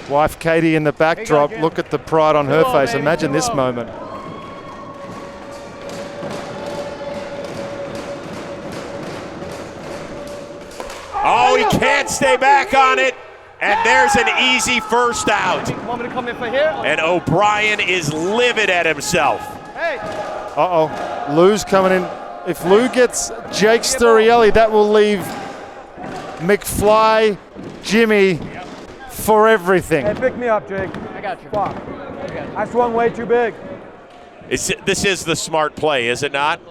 S2: Wife Katie in the backdrop. Look at the pride on her face. Imagine this moment.
S1: Oh, he can't stay back on it. And there's an easy first out.
S5: Want me to come in for here?
S1: And O'Brien is livid at himself.
S5: Hey.
S2: Uh-oh. Lou's coming in. If Lou gets Jake Storiale, that will leave McFly, Jimmy for everything.
S4: Hey, pick me up, Jake.
S3: I got you.
S4: Fuck. I swung way too big.
S1: This is the smart play, is it not?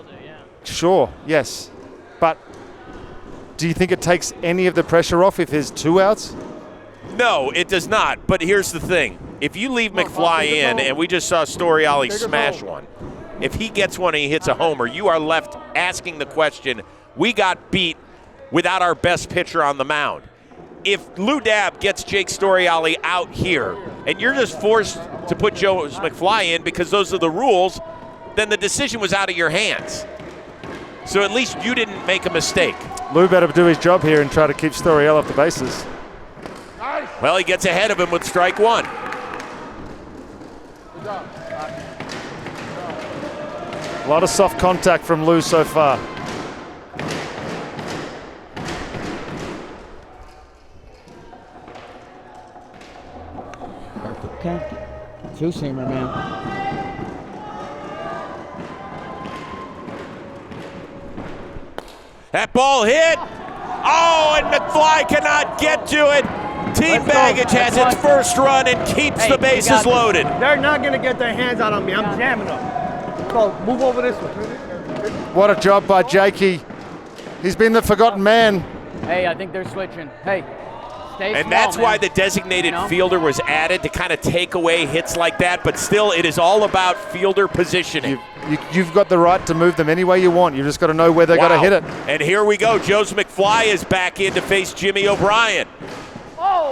S2: Sure, yes. But do you think it takes any of the pressure off if there's 2 outs?
S1: No, it does not. But here's the thing. If you leave McFly in, and we just saw Storiale smash one, if he gets one and he hits a homer, you are left asking the question, we got beat without our best pitcher on the mound. If Lou Dab gets Jake Storiale out here, and you're just forced to put Joez McFly in because those are the rules, then the decision was out of your hands. So at least you didn't make a mistake.
S2: Lou better do his job here and try to keep Storiale off the bases.
S1: Well, he gets ahead of him with strike one.
S2: A lot of soft contact from Lou so far.
S4: Okay. Two-seamer, man.
S1: That ball hit. Oh, and McFly cannot get to it. Team Baggage has its first run and keeps the bases loaded.
S5: They're not going to get their hands out on me. I'm jamming them. So move over this way.
S2: What a job by Jakey. He's been the forgotten man.
S3: Hey, I think they're switching. Hey, stay
S1: And
S3: small,
S1: that's
S3: man.
S1: why the designated fielder was added to kind of take away hits like that, but still it is all about fielder positioning.
S2: You've got the right to move them any way you want. You just got to know where they're going to hit it.
S1: And here we go. Joez McFly is back in to face Jimmy O'Brien.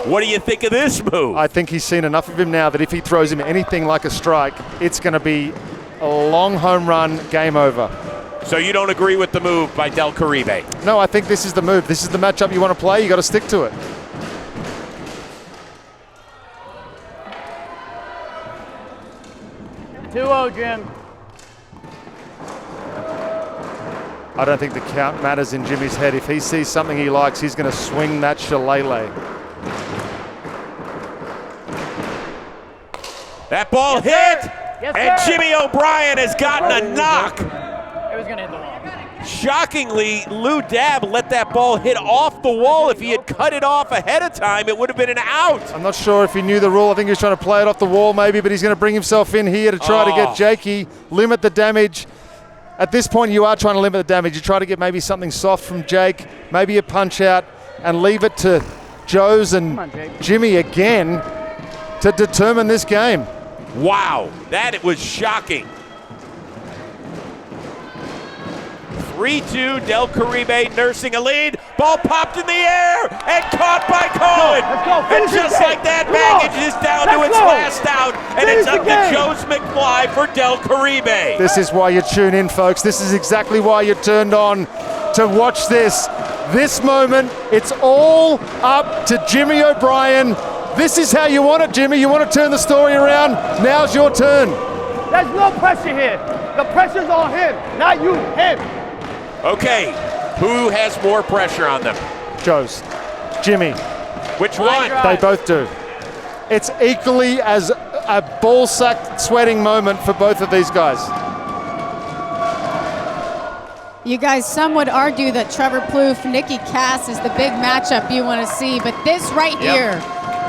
S1: What do you think of this move?
S2: I think he's seen enough of him now that if he throws him anything like a strike, it's going to be a long home run, game over.
S1: So you don't agree with the move by Del Caribe?
S2: No, I think this is the move. This is the matchup you want to play. You got to stick to it.
S3: Jim.
S2: I don't think the count matters in Jimmy's head. If he sees something he likes, he's going to swing that shillelagh.
S1: That ball hit, and Jimmy O'Brien has gotten a knock.
S3: It was going to hit the wall.
S1: Shockingly, Lou Dab let that ball hit off the wall. If he had cut it off ahead of time, it would have been an out.
S2: I'm not sure if he knew the rule. I think he was trying to play it off the wall maybe, but he's going to bring himself in here to try to get Jakey, limit the damage. At this point, you are trying to limit the damage. You try to get maybe something soft from Jake, maybe a punch out, and leave it to Joez and Jimmy again to determine this game.
S1: Wow, that it was shocking. 3-2, Del Caribe nursing a lead. Ball popped in the air and caught by Cohen. And just like that, Baggage is down to its last out, and it's up to Joez McFly for Del Caribe.
S2: This is why you tune in, folks. This is exactly why you turned on to watch this. This moment, it's all up to Jimmy O'Brien. This is how you want it, Jimmy. You want to turn the story around? Now's your turn.
S5: There's no pressure here. The pressure's on him, not you, him.
S1: Okay, who has more pressure on them?
S2: Joez. Jimmy.
S1: Which one?
S2: They both do. It's equally as a ball-sack sweating moment for both of these guys.
S6: You guys, some would argue that Trevor Plouffe, Nikki Cass is the big matchup you want to see, but this right here,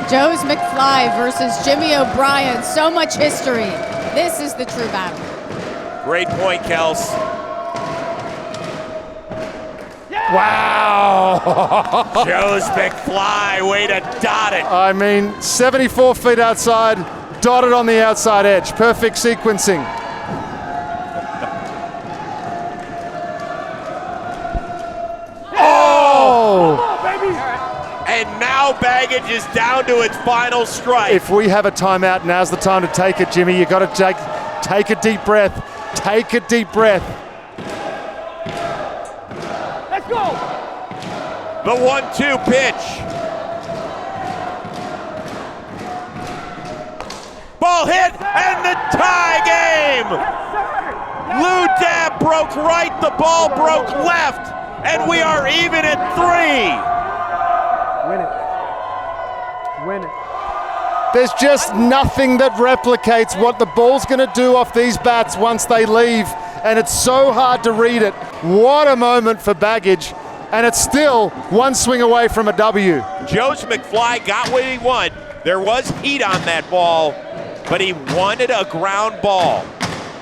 S6: Joez McFly versus Jimmy O'Brien, so much history. This is the true battle.
S1: Great point, Kels.
S2: Wow!
S1: Joez McFly, way to dot it.
S2: I mean, 74 feet outside, dotted on the outside edge. Perfect sequencing. Oh!
S1: And now Baggage is down to its final strike.
S2: If we have a timeout, now's the time to take it, Jimmy. You got to take a deep breath. Take a deep breath.
S5: Let's go.
S1: The 1-2 pitch. Ball hit and the tie game. Lou Dab broke right, the ball broke left, and we are even at 3.
S4: Win it.
S2: There's just nothing that replicates what the ball's going to do off these bats once they leave, and it's so hard to read it. What a moment for Baggage, and it's still one swing away from a W.
S1: Joez McFly got what he wanted. There was heat on that ball, but he wanted a ground ball.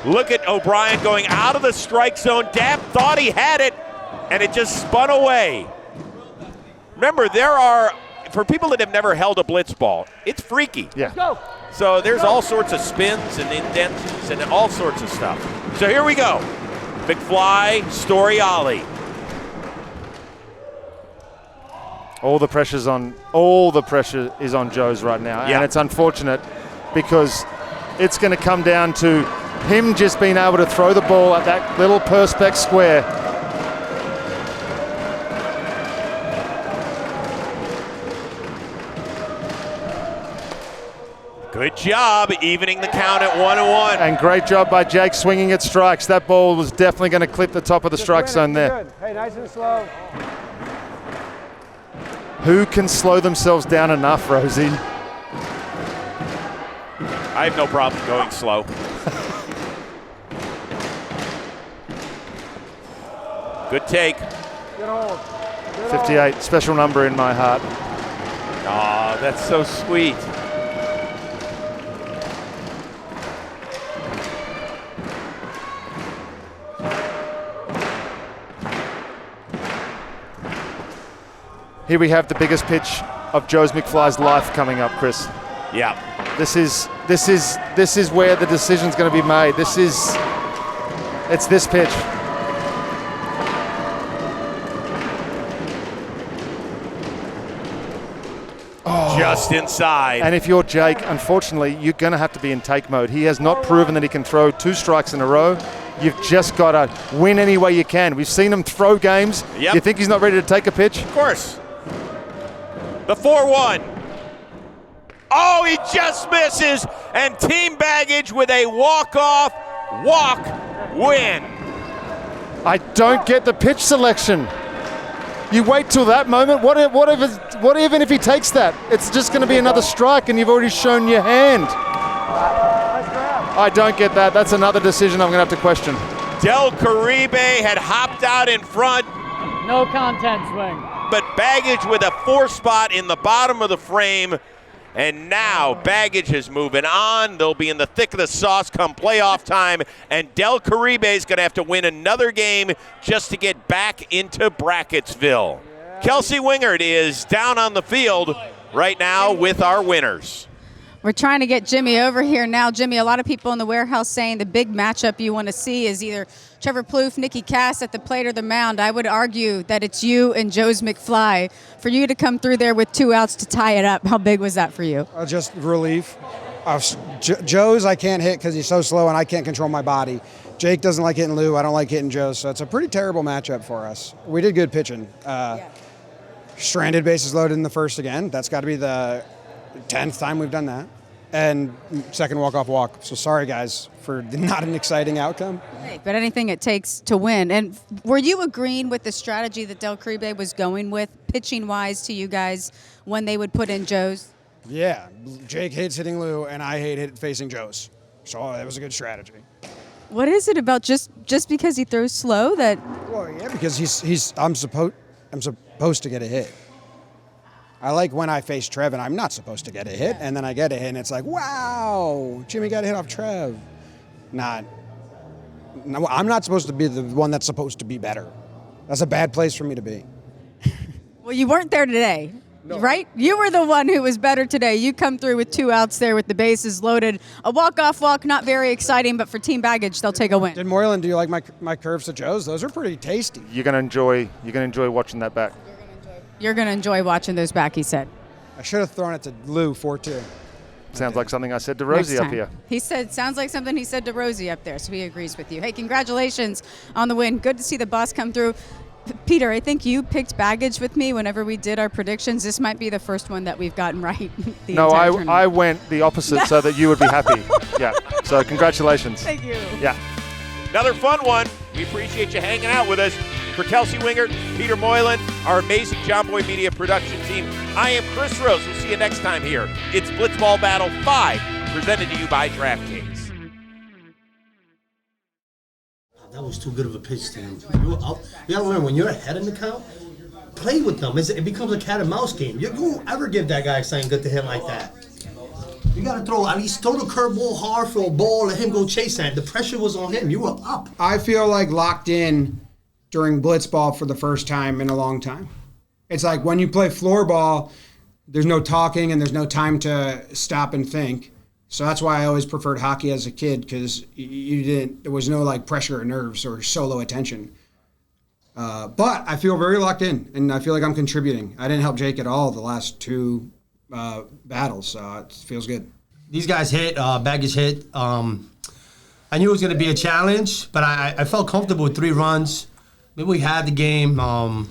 S1: Look at O'Brien going out of the strike zone. Dab thought he had it, and it just spun away. Remember, for people that have never held a Blitzball, it's freaky.
S2: Yeah.
S1: So there's all sorts of spins and indents and all sorts of stuff. So here we go. McFly, Storiale.
S2: All the pressure is on Joez right now, and it's unfortunate because it's going to come down to him just being able to throw the ball at that little perspex square.
S1: Good job evening the count at 1-1.
S2: And great job by Jake swinging at strikes. That ball was definitely going to clip the top of the strike zone there.
S4: Good. Hey, nice and slow.
S2: Who can slow themselves down enough, Rosie?
S1: I have no problem going slow. Good take.
S4: Good hold.
S2: 58, special number in my heart.
S1: Oh, that's so sweet.
S2: Here we have the biggest pitch of Joez McFly's life coming up, Chris.
S1: Yeah.
S2: This is where the decision's going to be made. It's this pitch.
S1: Oh. Just inside.
S2: And if you're Jake, unfortunately, you're going to have to be in take mode. He has not proven that he can throw 2 strikes in a row. You've just got to win any way you can. We've seen him throw games.
S1: Yep.
S2: You think he's not ready to take a pitch?
S1: Of course. The 4-1. Oh, he just misses. And Team Baggage with a walk-off win.
S2: I don't get the pitch selection. You wait till that moment. What even if he takes that? It's just going to be another strike, and you've already shown your hand. I don't get that. That's another decision I'm going to have to question.
S1: Del Caribe had hopped out in front.
S3: No content swing.
S1: But Baggage with a 4 spot in the bottom of the frame. And now Baggage is moving on. They'll be in the thick of the sauce come playoff time. And Del Caribe is going to have to win another game just to get back into Bracketsville. Kelsey Wingert is down on the field right now with our winners.
S6: We're trying to get Jimmy over here now. Jimmy, a lot of people in the warehouse saying the big matchup you want to see is either Trevor Plouffe, Nikki Cass at the plate or the mound. I would argue that it's you and Joez McFly. For you to come through there with 2 outs to tie it up, how big was that for you?
S4: Just relief. Joez I can't hit because he's so slow and I can't control my body. Jake doesn't like hitting Lou. I don't like hitting Joez. So it's a pretty terrible matchup for us. We did good pitching. Stranded bases loaded in the first again. That's got to be the 10th time we've done that. And second walk-off walk. So sorry, guys, for not an exciting outcome.
S6: Hey, but anything it takes to win. And were you agreeing with the strategy that Del Caribe was going with, pitching-wise, to you guys when they would put in Joez?
S4: Yeah. Jake hates hitting Lou, and I hate facing Joez. So that was a good strategy.
S6: What is it about just because he throws slow that?
S4: Well, yeah, because I'm supposed to get a hit. I like when I face Trev and I'm not supposed to get a hit, and then I get a hit and it's like, wow, Jimmy got a hit off Trev. No, I'm not supposed to be the one that's supposed to be better. That's a bad place for me to be.
S6: Well, you weren't there today, right? You were the one who was better today. You come through with 2 outs there with the bases loaded. A walk-off walk, not very exciting, but for team baggage, they'll take a win.
S4: Did Moylan, do you like my curves to Joez? Those are pretty tasty.
S2: You're gonna enjoy watching that back.
S6: You're going to enjoy watching those back, he said.
S4: I should have thrown it to Lou 4-2.
S2: Sounds like something I said to Rosie up here.
S6: He said, sounds like something he said to Rosie up there, so he agrees with you. Hey, congratulations on the win. Good to see the boss come through. Peter, I think you picked baggage with me whenever we did our predictions. This might be the first one that we've gotten right.
S2: No, I went the opposite so that you would be happy. Yeah, so congratulations.
S6: Thank you.
S2: Yeah.
S1: Another fun one. We appreciate you hanging out with us. For Kelsey Wingert, Peter Moylan, our amazing John Boy Media production team, I am Chris Rose. We'll see you next time here. It's Blitzball Battle 5, presented to you by DraftKings.
S11: That was too good of a pitch to him. You were up. You gotta learn, when you're ahead in the count, play with them. It becomes a cat and mouse game. You won't ever give that guy something good to hit like that. You gotta at least throw the curveball hard for a ball, let him go chase that. The pressure was on him. You were up.
S4: I feel like locked in during Blitzball for the first time in a long time. It's like when you play floor ball, there's no talking and there's no time to stop and think. So that's why I always preferred hockey as a kid, because there was no like pressure or nerves or solo attention. But I feel very locked in, and I feel like I'm contributing. I didn't help Jake at all the last 2 battles, so it feels good.
S11: These guys hit, baggage hit. I knew it was going to be a challenge, but I felt comfortable with 3 runs. Maybe we had the game. A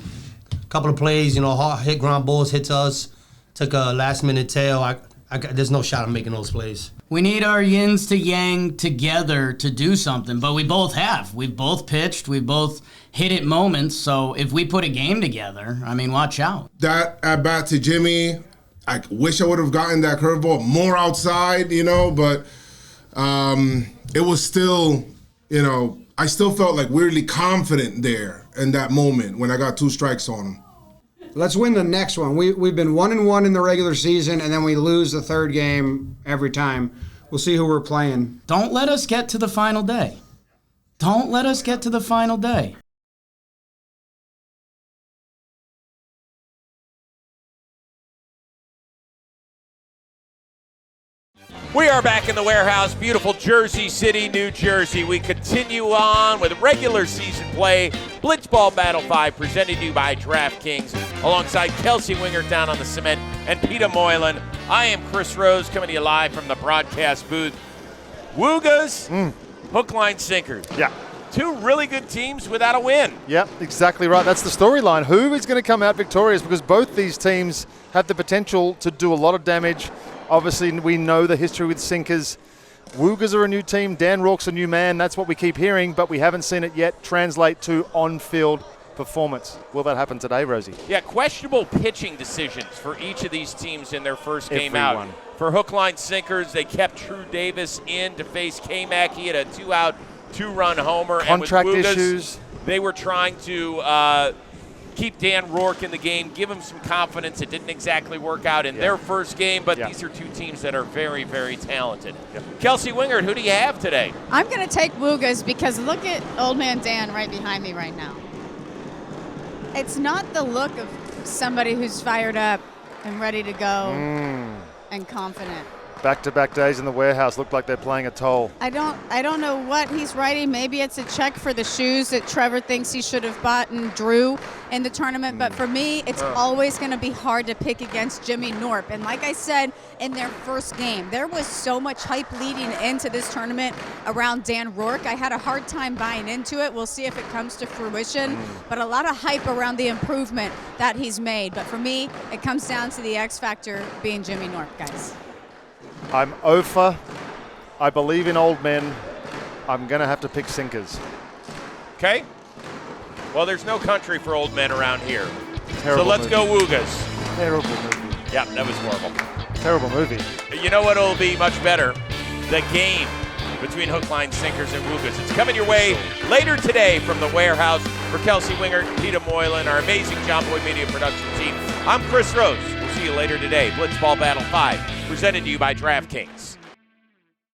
S11: couple of plays, hard hit ground balls hit to us. Took a last-minute tail. There's no shot of making those plays.
S3: We need our yins to yang together to do something, but we both have. We've both pitched. We've both hit at moments. So if we put a game together, watch out.
S10: That at-bat to Jimmy, I wish I would have gotten that curveball more outside, but it was still, I still felt like weirdly confident there in that moment when I got 2 strikes on him.
S4: Let's win the next one. We've been 1-1 in the regular season, and then we lose the 3rd game every time. We'll see who we're playing.
S3: Don't let us get to the final day. Don't let us get to the final day.
S1: We are back in the warehouse, beautiful Jersey City, New Jersey. We continue on with regular season play, Blitzball Battle 5, presented to you by DraftKings, alongside Kelsey Wingert down on the cement and Peter Moylan. I am Chris Rose, coming to you live from the broadcast booth. Woogas, hook, line, sinkers.
S2: Yeah.
S1: 2 really good teams without a win.
S2: Yep, exactly right. That's the storyline. Who is going to come out victorious? Because both these teams have the potential to do a lot of damage. Obviously, we know the history with sinkers. Woogas are a new team. Dan Rourke's a new man. That's what we keep hearing, but we haven't seen it yet translate to on-field performance. Will that happen today, Rosie?
S1: Yeah, questionable pitching decisions for each of these teams in their first game out. For hook, line, sinkers, they kept True Davis in to face K-Mac. He had a 2-out, 2-run homer.
S2: Contract
S1: and with Woogas,
S2: issues.
S1: They were trying to keep Dan Rourke in the game, give him some confidence. It didn't exactly work out in their first game, but these are 2 teams that are very, very talented. Kelsey Wingert, who do you have today?
S6: I'm going to take Woogas because look at old man Dan right behind me right now. It's not the look of somebody who's fired up and ready to go and confident.
S2: Back-to-back days in the warehouse look like they're playing a toll.
S6: I don't know what he's writing. Maybe it's a check for the shoes that Trevor thinks he should have bought and Drew in the tournament. But for me, it's always going to be hard to pick against Jimmy Norp. And like I said in their first game, there was so much hype leading into this tournament around Dan Rourke. I had a hard time buying into it. We'll see if it comes to fruition. But a lot of hype around the improvement that he's made. But for me, it comes down to the X factor being Jimmy Norp, guys.
S2: I'm OFA. I believe in old men. I'm going to have to pick sinkers.
S1: Okay. Well, there's no country for old men around here.
S2: Terrible
S1: so let's
S2: movie.
S1: go Woogas.
S2: Terrible movie.
S1: Yeah, that was horrible.
S2: Terrible movie.
S1: You know what will be much better? The game between hook, line, sinkers, and Woogas. It's coming your way later today from the warehouse. For Kelsey, Wingert, Peter Moylan, our amazing John Boy Media production team, I'm Chris Rose. We'll see you later today. Blitzball Battle 5, presented to you by DraftKings.